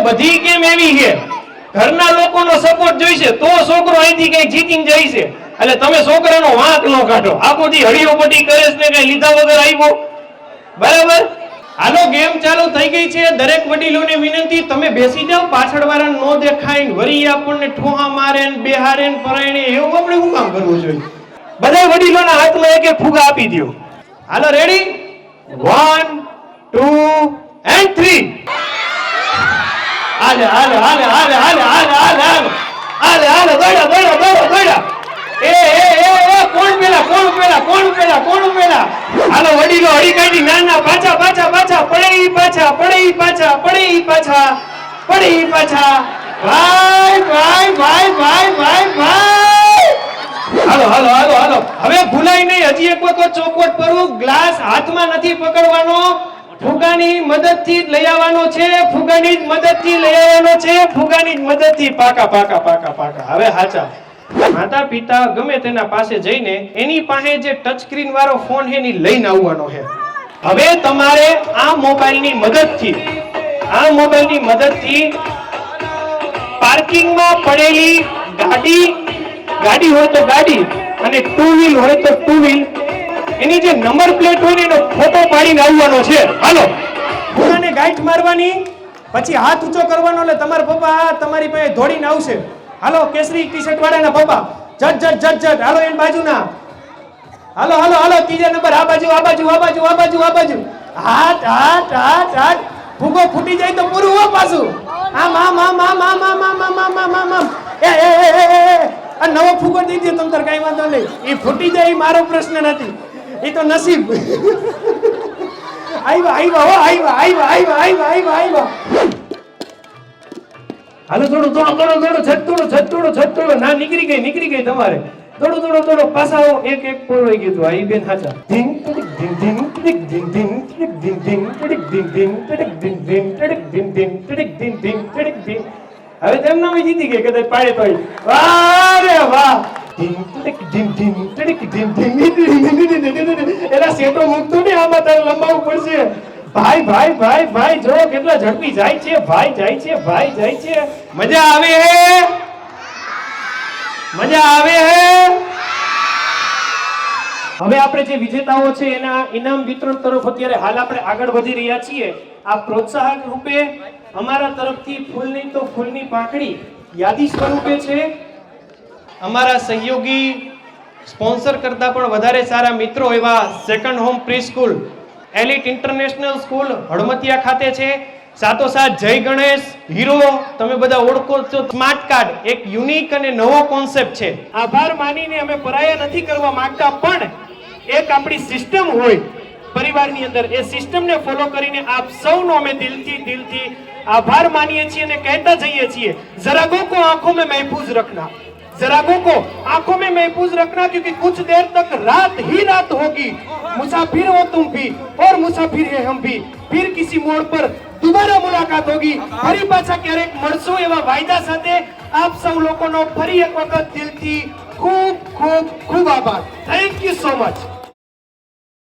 બધી ગેમ એવી છે ઘરના લોકોનો સપોર્ટ જોઈશે તો છોકરો અહીંથી કઈ જીતીને જાય છે એટલે તમે છોકરાનો વાંક ન કાઢો આખો દી હળીઓપટ્ટી કરે છે ને કઈ લીધા વગર આવ્યો બરાબર હાલો ગેમ ચાલુ થઈ ગઈ છે દરેક વડીલોને વિનંતી તમે બેસી જાઓ પાછળ વાળાને નો દેખાય ને વરી આપણને ઠોહા મારે ને બેહારે ને પરાયણે એવું આપણે શું કામ કરવું જોઈએ બધા વડીલોના હાથમાં એક એક ફુગા આપી દો હાલો રેડી 1 2 and 3 હાલે હાલે હાલે હાલે હાલે હાલે હાલે હાલે હાલે દોડા દોડા દોડા દોડા એ કોણ પેલા હાલો વડીલો હળી કાઢી નાના પાછા પાછા પાછા પડે ઈ પાછા પડે ઈ પાછા પડે ઈ પાછા પડે ઈ પાછા ભાઈ ભાઈ ભાઈ ભાઈ ભાઈ ભાઈ હાલો હાલો હાલો હાલો હવે ભૂલાય નહીં હજી એક વખત ચોકવટ પરવું ગ્લાસ હાથમાં નથી પકડવાનો ફુગાની મદદથી લઈ આવવાનો છે ફુગાની મદદથી લઈ આવવાનો છે ફુગાની મદદથી પાકા પાકા પાકા પાકા હવે હાચા માતા પિતા ગમે તેના પાસે જઈને એની પાસે જે ટચ સ્ક્રીન વાળો ફોન છે એની લઈને આવવાનો છે હવે તમારે આ મોબાઈલની મદદથી પાર્કિંગમાં પડેલી ગાડી હોય તો ગાડી અને ટુ વ્હીલ હોય તો ટુ વ્હીલ એની જે નંબર પ્લેટ હોય ને એનો ફોટો પાડીને આવવાનો છે હાલો ફોનાને ગાઈટ મારવાની પછી હાથ ઊંચો કરવાનો એટલે તમારા પપ્પા તમારી પાસે દોડીને આવશે હાલો કેસરી ટી-શર્ટ વાળાના પપ્પા જટ જટ જટ જટ હાલો એની બાજુના હાલો હાલો હાલો ત્રીજા નંબર આ બાજુ આ બાજુ આ બાજુ આ બાજુ આ બાજુ હાથ હાથ હાથ હાથ ફૂગો ફૂટી જાય તો પૂરું હો પાછું આમ આમ આમ આમ આમ આમ આમ આમ આમ આમ આમ એ આ નવો ફૂગો દીધો તમ તાર કાઈ વાંધો નહીં એ ફૂટી જાય મારો પ્રશ્ન નથી એ તો નસીબ આવ્યા હાલો થોડું ના નીકળી ગઈ તમારે થોડું પાછા એક પોળવાઈ ગયું હતું આઈ બેન હાચા ધીંગ ટિક ધીંગ ધીંગ ટિક ધીંગ ધીંગ ટિક ધીંગ ધીંગ ટિક ધીંગ ધીંગ ટિક ધીંગ ધીંગ ટિક ધીંગ ધીંગ ટિક ધીંગ ધીંગ ટિક ધીંગ હવે તેમના મે જીતી ગઈ કદાચ પાડે તોય વારે વાહ ધીંગ ટિક ધીંગ ધીંગ ટિક ધીંગ ધીંગ એલા સેટો મુકતો ને આમાં તારે લંબાવવું પડશે ભાઈ ભાઈ ભાઈ ભાઈ જો કેટલા ઝડપી જાય છે ભાઈ જાય છે મજા આવે હે હવે આપણે જે વિજેતાઓ છે એના ઇનામ વિતરણ તરફ અત્યારે હાલ આપણે આગળ વધી રહ્યા છીએ આ પ્રોત્સાહક રૂપે અમારા તરફથી ફૂલની તો ફૂલની પાંખડી યાદી સ્વરૂપે છે અમારા સહયોગી સ્પોન્સર કરતા પણ વધારે સારા મિત્રો એવા second home pre school elite international school Halmatiya ખાતે છે સાથોસાથ જય ગણેશ હીરો તમે બધા ઓળખો છો સ્માર્ટ કાર્ડ એક યુનિક અને નવો કોન્સેપ્ટ છે આભાર માનીને અમે પરાયા નથી કરવા માંગતા પણ એક આપણી સિસ્ટમ હોય પરિવારની અંદર એ સિસ્ટમને ફોલો કરીને આપ સૌનો અમે દિલથી आभार मानिए છીએ અને કહેતા જઈએ છીએ ज़रागों को आंखों में महफूज रखना ज़रागों को आंखों में महफूज रखना क्योंकि कुछ देर तक रात ही रात होगी मुसाफिर हो तुम भी और मुसाफिर है हम भी फिर किसी मोड़ पर दोबारा मुलाकात होगी ફરી પાછા ક્યારેક મળશું એવા વાયદા સાથે આપ સૌ લોકોનો ફરી એક વખત દિલથી ખૂબ ખૂબ ખૂબ આભાર થેન્ક યુ સો મચ